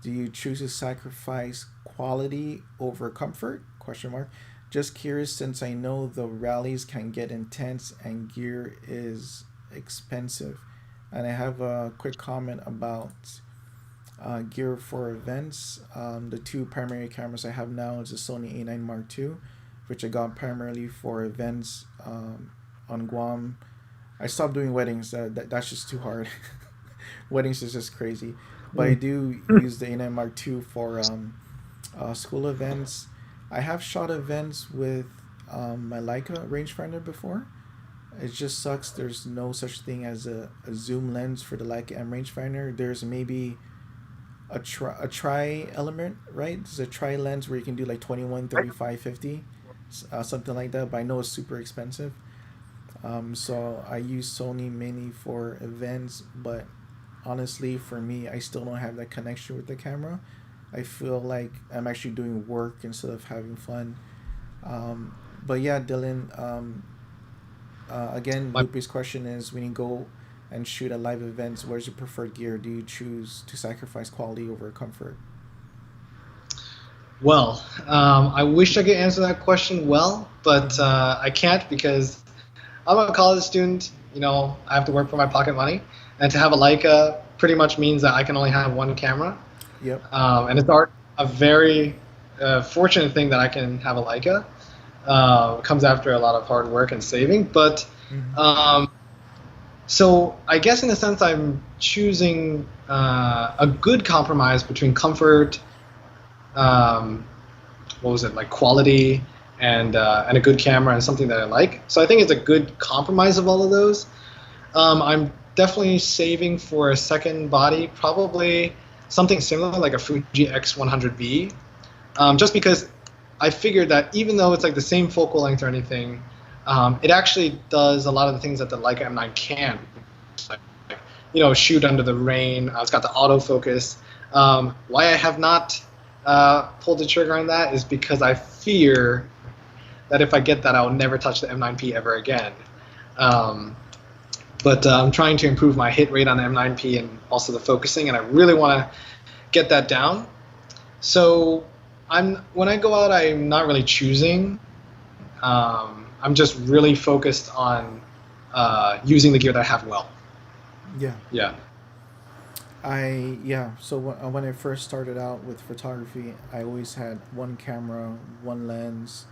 Do you choose to sacrifice quality over comfort? Question mark. Just curious since I know the rallies can get intense and gear is expensive. And I have a quick comment about gear for events. The two primary cameras I have now is the Sony A9 Mark II, which I got primarily for events on Guam. I stopped doing weddings. That's just too hard. Weddings is just crazy. But I Mm. do use the A9 Mark II for school events. I have shot events with my Leica rangefinder before. It just sucks. There's no such thing as a zoom lens for the Leica M rangefinder. There's maybe a tri element, right? There's a tri lens where you can do like 21, 35, 50, something like that. But I know it's super expensive. So I use Sony mainly for events, but honestly, for me, I still don't have that connection with the camera. I feel like I'm actually doing work instead of having fun. But yeah, Dylan. Again, My, Lupe's question is: when you go and shoot at live events, where's your preferred gear? Do you choose to sacrifice quality over comfort? well, I wish I could answer that question well, but Mm-hmm. I can't because I'm a college student. I have to work for my pocket money, and to have a Leica pretty much means that I can only have one camera. Yep. And it's a very fortunate thing that I can have a Leica. It comes after a lot of hard work and saving, but Mm-hmm. um, so I guess in a sense I'm choosing a good compromise between comfort, um, what was it, like quality, and a good camera and something that I like. So I think it's a good compromise of all of those. I'm definitely saving for a second body, probably something similar like a Fuji X100V, just because I figured that even though it's like the same focal length or anything, it actually does a lot of the things that the Leica M9 can. Like, shoot under the rain. It's got the autofocus. Why I have not pulled the trigger on that is because I fear that if I get that, I'll never touch the M9P ever again. Um, but I'm trying to improve my hit rate on the M9P and also the focusing, and I really want to get that down. So when I go out, I'm not really choosing. I'm just really focused on using the gear that I have well. Yeah. Yeah. Yeah. So when I first started out with photography, I always had one camera, one lens.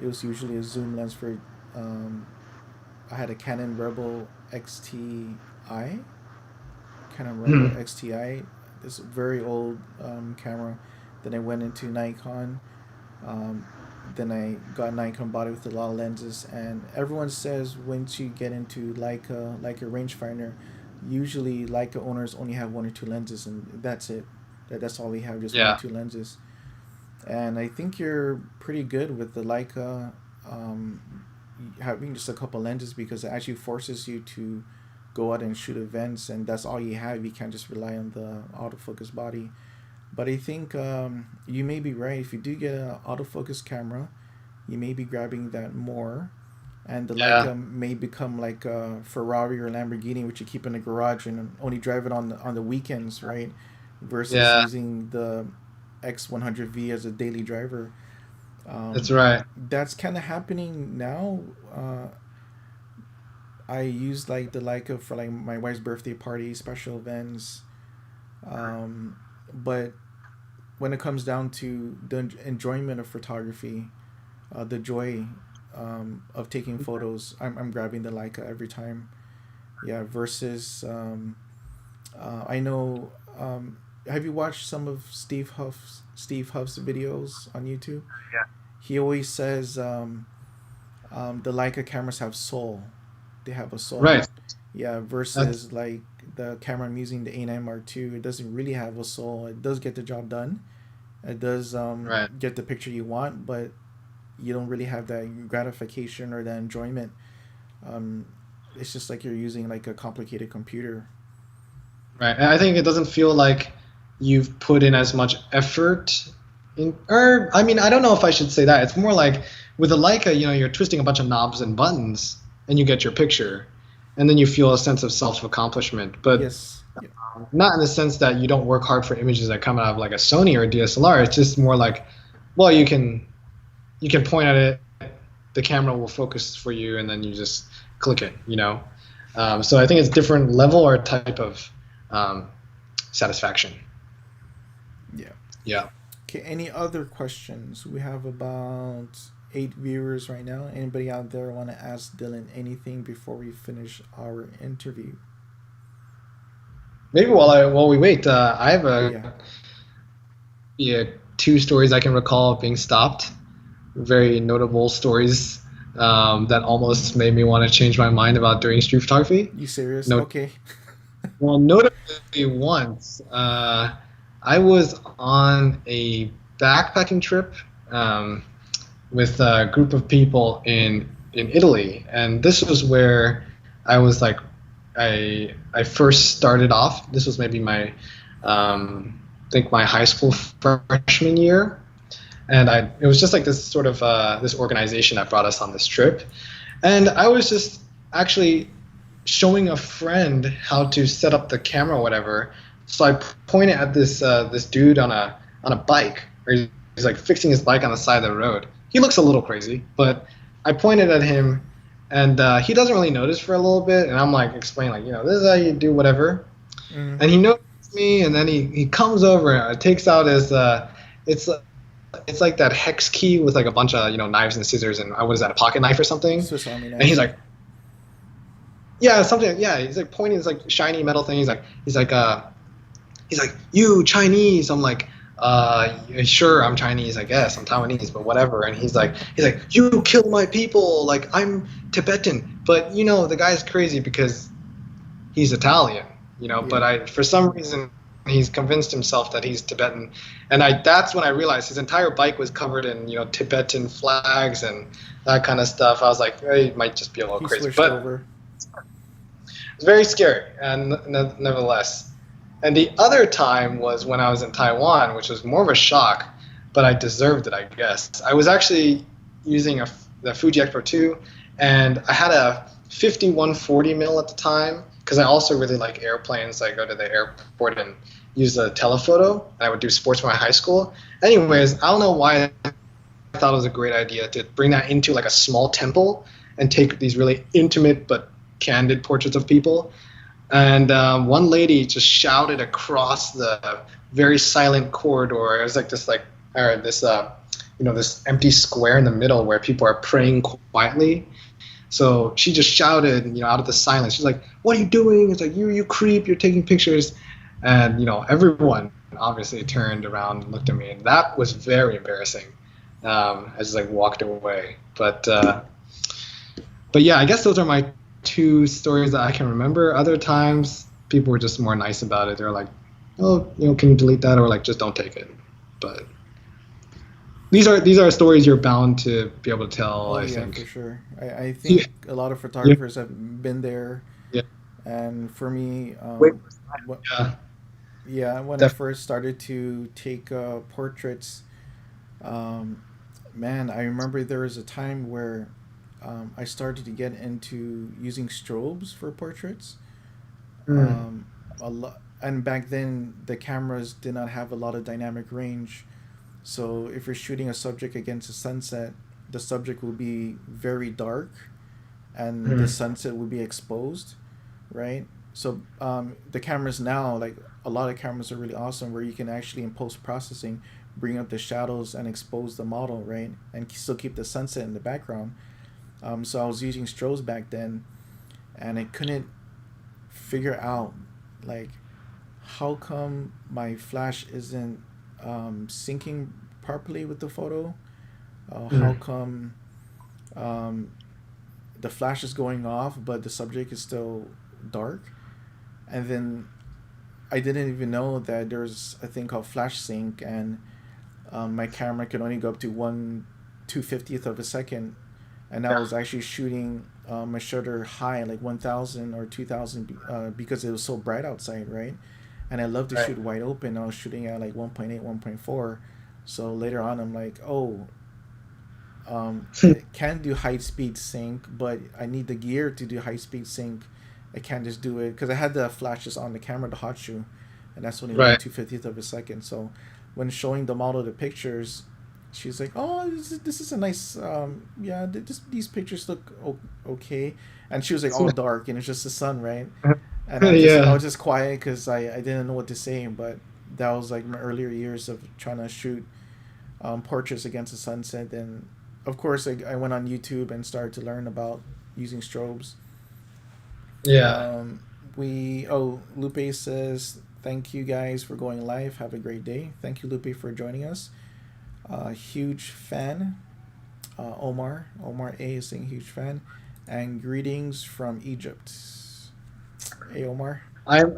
It was usually a zoom lens for. Um, I had a Canon Rebel XTI. Canon Rebel Mhm. XTI. This very old camera. Then I went into Nikon. Um, then I got Nikon, bought it with a lot of lenses, and everyone says once you get into like a rangefinder, usually Leica owners only have one or two lenses, and that's it. That's all they have, just one or Yeah. two lenses. And I think you're pretty good with the Leica um, having just a couple lenses because it actually forces you to go out and shoot events, and that's all you have. You can't just rely on the autofocus body. But I think you may be right. If you do get an autofocus camera, you may be grabbing that more, and the Yeah. Leica may become like a Ferrari or Lamborghini, which you keep in the garage and only drive it on the weekends, right? Versus Yeah. using the X100V as a daily driver. That's Um, right. that's kind of happening now. I use like the Leica for like my wife's birthday party, special events. Um, but when it comes down to the enjoyment of photography, the joy of taking photos, I'm grabbing the Leica every time. Yeah, versus I know have you watched some of Steve Huff's videos on YouTube? Yeah. He always says the Leica cameras have soul. They have a soul. Right. Yeah, That's versus like the camera I'm using, the A9 Mark II, it doesn't really have a soul. It does get the job done. It does right. get the picture you want, but you don't really have that gratification or that enjoyment. Um, it's just like you're using like a complicated computer. Right. And I think it doesn't feel like you've put in as much effort in, or I mean, I don't know if I should say that. It's more like with a Leica, you're twisting a bunch of knobs and buttons and you get your picture. And then you feel a sense of self-accomplishment. But Yes. Yeah. not in the sense that you don't work hard for images that come out of like a Sony or a DSLR. It's just more like, well, you can point at it, the camera will focus for you, and then you just click it. So I think it's different level or type of um, satisfaction. Yeah. Yeah. Okay. Any other questions? We have about 8 viewers right now. Anybody out there want to ask Dylan anything before we finish our interview? Maybe while we wait, I have Yeah. yeah, two stories I can recall of being stopped. Very notable stories that almost made me want to change my mind about doing street photography. You serious? No, Okay. well, notably once, I was on a backpacking trip um, with a group of people in Italy, and this was where I was like, I first started off. This was maybe my, I think my high school freshman year, and it was just like this sort of this organization that brought us on this trip, and I was just actually showing a friend how to set up the camera or whatever. So I pointed at this dude on a bike, or he's like fixing his bike on the side of the road. He looks a little crazy, but I pointed at him, and he doesn't really notice for a little bit, and I'm like explaining like, this is how you do whatever, Mm. and he notices me, and then he comes over and takes out his it's it's like that hex key with like a bunch of knives and scissors, and what is that, a pocket knife or something? Swiss Army And he's knife. like, yeah, something. Yeah, he's like pointing this like shiny metal thing. He's like, you Chinese. I'm like, sure, I'm Chinese, I guess. I'm Taiwanese, but whatever. And he's like, you kill my people. Like, I'm Tibetan. But the guy's crazy because he's Italian. Yeah. But for some reason, he's convinced himself that he's Tibetan. And that's when I realized his entire bike was covered in Tibetan flags and that kind of stuff. I was like, he might just be a little He crazy, switched but over. it's very scary, and nevertheless. And the other time was when I was in Taiwan, which was more of a shock, but I deserved it, I guess. I was actually using the Fuji X Pro 2, and I had a 5140 mil at the time, because I also really like airplanes. I go to the airport and use a telephoto, and I would do sports for my high school. Anyways, I don't know why I thought it was a great idea to bring that into like a small temple and take these really intimate but candid portraits of people. And one lady just shouted across the very silent corridor. It was like this, this empty square in the middle where people are praying quietly. So she just shouted, out of the silence. She's like, "What are you doing?" It's like, "You creep! You're taking pictures." And everyone obviously turned around and looked at me, and that was very embarrassing. I just like walked away. But yeah, I guess those are my two stories that I can remember. Other times, people were just more nice about it. They're like, "Oh, can you delete that?" Or like, "Just don't take it." But these are stories you're bound to be able to tell, Oh I yeah, for think. sure. I Yeah, think a lot of yeah, photographers have been there, yeah. and for me, Wait, what yeah, yeah, when I definitely. first started to take portraits, um, man, I remember there was a time where I started to get into using strobes for portraits. Mm, A lot, and back then the cameras did not have a lot of dynamic range. So if you're shooting a subject against a sunset, the subject will be very dark, and the mm, sunset will be exposed, right? So the cameras now, like a lot of cameras, are really awesome where you can actually in post processing bring up the shadows and expose the model, right, and still keep the sunset in the background. So I was using strobes back then, and I couldn't figure out like how come my flash isn't syncing properly with the photo? How Mm. come um, the flash is going off, but the subject is still dark? And then I didn't even know that there's a thing called flash sync, and my camera can only go up to 1/250th of a second, and I Yeah. was actually shooting my shutter high, like 1,000 or 2,000, because it was so bright outside, right? And I love to Right. shoot wide open. I was shooting at like 1.8, 1.4. So later on, I'm like, oh, it can do high speed sync, but I need the gear to do high speed sync. I can't just do it because I had the flashes on the camera, the hot shoe, and that's only Right. 1/250th of a second. So when showing the model the pictures, she's like, "Oh, this is a nice, yeah. These pictures look okay," and she was like all dark and it's just the sun, right? And I Yeah. was just quiet because I didn't know what to say, but that was like my earlier years of trying to shoot portraits against the sunset. And of course, I went on YouTube and started to learn about using strobes. Yeah. Um, Lupe says, "Thank you guys for going live. Have a great day." Thank you, Lupe, for joining us. Huge fan. Omar A is saying huge fan. And greetings from Egypt. Hey, Omar. I'm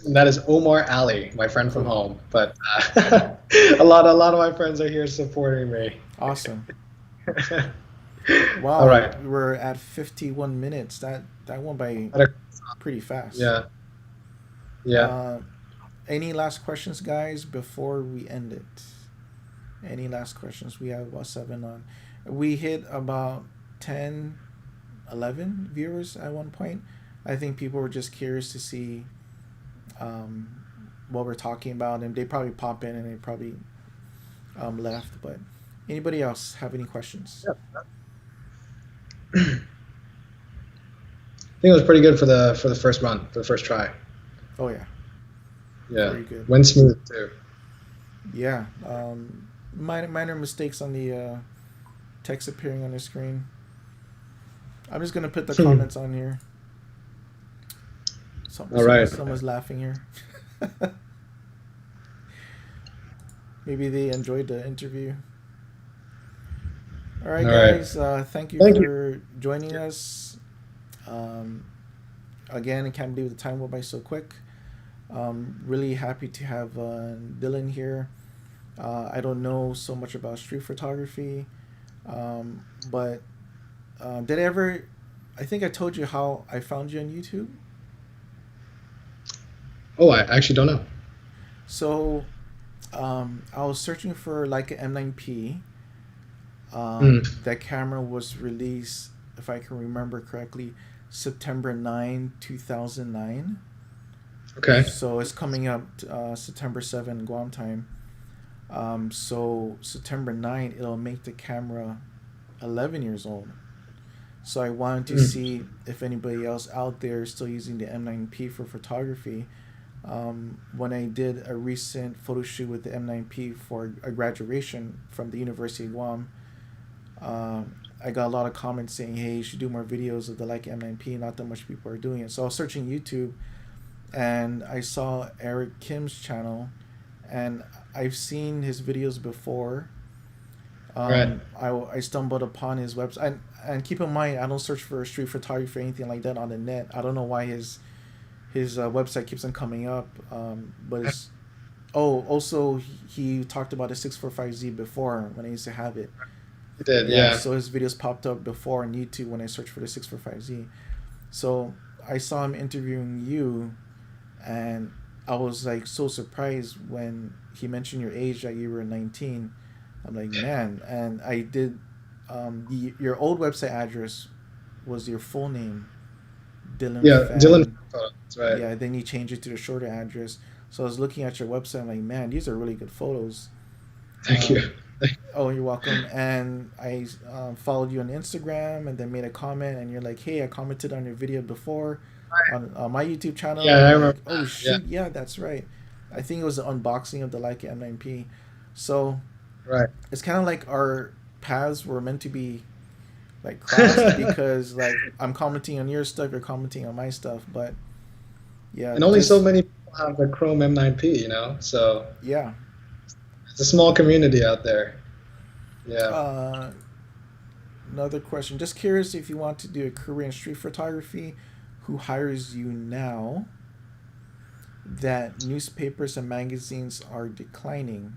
and that is Omar Ali, my friend from Cool. home. But a lot of my friends are here supporting me. Awesome. All Wow, right. we're at 51 minutes. That went by pretty fast. Yeah. Yeah. Uh, any last questions, guys, before we end it? Any last questions? We have about seven on. We hit about 10, 11 viewers at one point. I think people were just curious to see um, what we're talking about, and they probably pop in and they probably left. But anybody else have any questions? I think it was pretty good for the first run, for the first try. Oh yeah, Yeah. very good. Went smooth too. Yeah, minor mistakes on the text appearing on the screen. I'm just gonna put the comments on here. All right. Someone's laughing here. Maybe they enjoyed the interview. All right, All right. guys. Thank you Thank you. for joining us. Um, Again, I can't believe the time went by so quick. Really happy to have Dylan here. I don't know so much about street photography, but did I ever? I think I told you how I found you on YouTube. Oh, I actually don't know. So I was searching for like an M9P. Hmm. That camera was released, if I can remember correctly, September 9, 2009. Okay. So it's coming up September 7 Guam time. So September 9, it'll make the camera 11 years old. So I wanted to Hmm. see if anybody else out there is still using the M9P for photography. When I did a recent photo shoot with the M9P for a graduation from the University of Guam, I got a lot of comments saying, "Hey, you should do more videos of the Leica M9P. Not that much people are doing it." So I was searching YouTube, and I saw Eric Kim's channel, and I've seen his videos before. Right. I stumbled upon his website, and keep in mind, I don't search for street photography or anything like that on the net. I don't know why his website keeps on coming up, but it's oh, also he talked about the 645Z before when I used to have it. You did. Yeah, Yeah. so his videos popped up before on YouTube when I searched for the 645Z. So I saw him interviewing you, and I was like so surprised when he mentioned your age, that you were 19. I'm like, man, and I did. Your old website address was your full name, Dylan Yeah. Dylan. Fan. That's right. Yeah, then you changed it to the shorter address. So I was looking at your website. I'm like, man, these are really good photos. Thank you. Um, oh, you're welcome. And I followed you on Instagram, and then made a comment. And you're like, hey, I commented on your video before on my YouTube channel. Yeah, I I'm remember like, oh that. Yeah. shoot, yeah, that's right. I think it was the unboxing of the Leica M9P. So Right. it's kind of like our paths were meant to be like crossed, because like I'm commenting on your stuff, you're commenting on my stuff. But yeah, And only so just many people have the Chrome M9P, so Yeah. it's a small community out there. Yeah. Uh, Another question. Just curious if you want to do a career in street photography, who hires you now that newspapers and magazines are declining?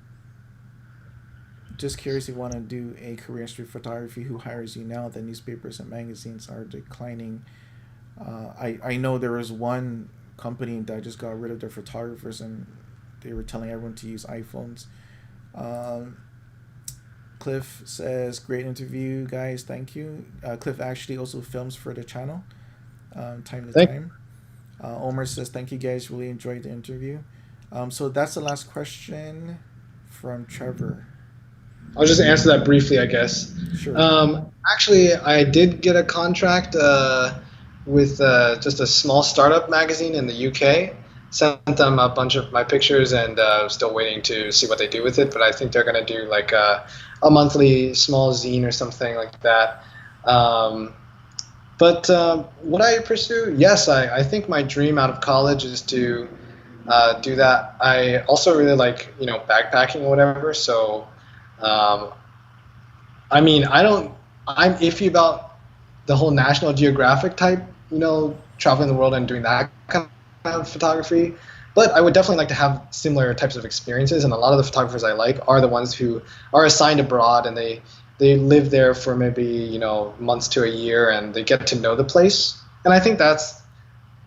Just curious if you want to do a career in street photography, who hires you now that newspapers and magazines are declining. I know there was one company that just got rid of their photographers and they were telling everyone to use iPhones. Um, Cliff says, great interview, guys. Thank you. Cliff actually also films for the channel, time to Thank. time. Omar says, thank you, guys. Really enjoyed the interview. So that's the last question from Trevor. I'll just answer that briefly, I guess. Sure. Actually, I did get a contract with just a small startup magazine in the UK. Sent them a bunch of my pictures, and still waiting to see what they do with it. But I think they're going to do like a monthly small zine or something like that. But would I pursue? Yes, I think my dream out of college is to do that. I also really like backpacking or whatever. So um, I mean, I'm iffy about the whole National Geographic type, traveling the world and doing that kind of photography. But I would definitely like to have similar types of experiences. And a lot of the photographers I like are the ones who are assigned abroad and they live there for maybe, months to a year and they get to know the place. And I think that's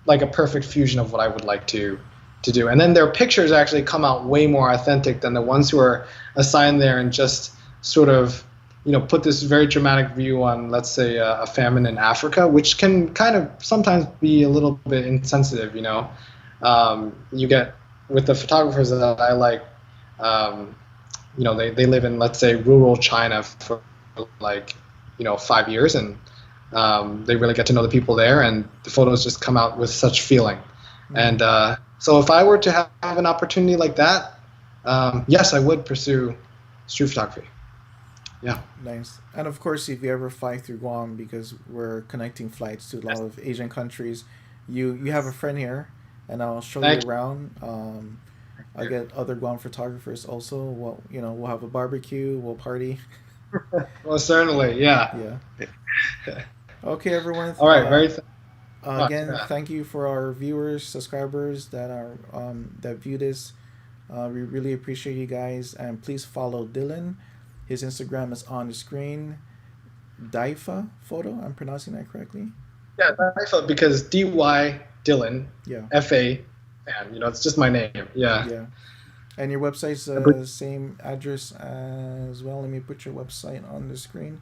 like a perfect fusion of what I would like to do. And then their pictures actually come out way more authentic than the ones who are assigned there and just sort of put this very dramatic view on, let's say, a famine in Africa, which can kind of sometimes be a little bit insensitive. You get with the photographers that I like, they live in, let's say, rural China for like 5 years, and they really get to know the people there, and the photos just come out with such feeling. And so if I were to have an opportunity like that, yes, I would pursue street photography. Yeah. Nice. And of course, if you ever fly through Guam, because we're connecting flights to a lot of Asian countries, you have a friend here, and I'll show you Thank around. I'll get other Guam photographers also. We'll have a barbecue. We'll party. you. Well, certainly, yeah. Yeah. Okay, everyone. All right, very Again, yeah. thank you for our viewers, subscribers that view this. We really appreciate you guys, and please follow Dylan. His Instagram is on the screen. Daifa photo. I'm pronouncing that correctly. Yeah, I felt because DY Dylan, Yeah. FA, and it's just my name. Yeah. Yeah. And your website's the same address as well. Let me put your website on the screen.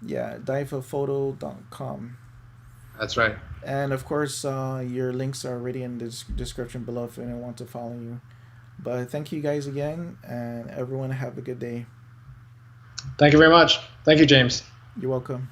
Yeah, daifaphoto.com. That's right. And of course, your links are already in the description below if anyone wants to follow you. But thank you guys again, and everyone have a good day. Thank you very much. Thank you, James. You're welcome.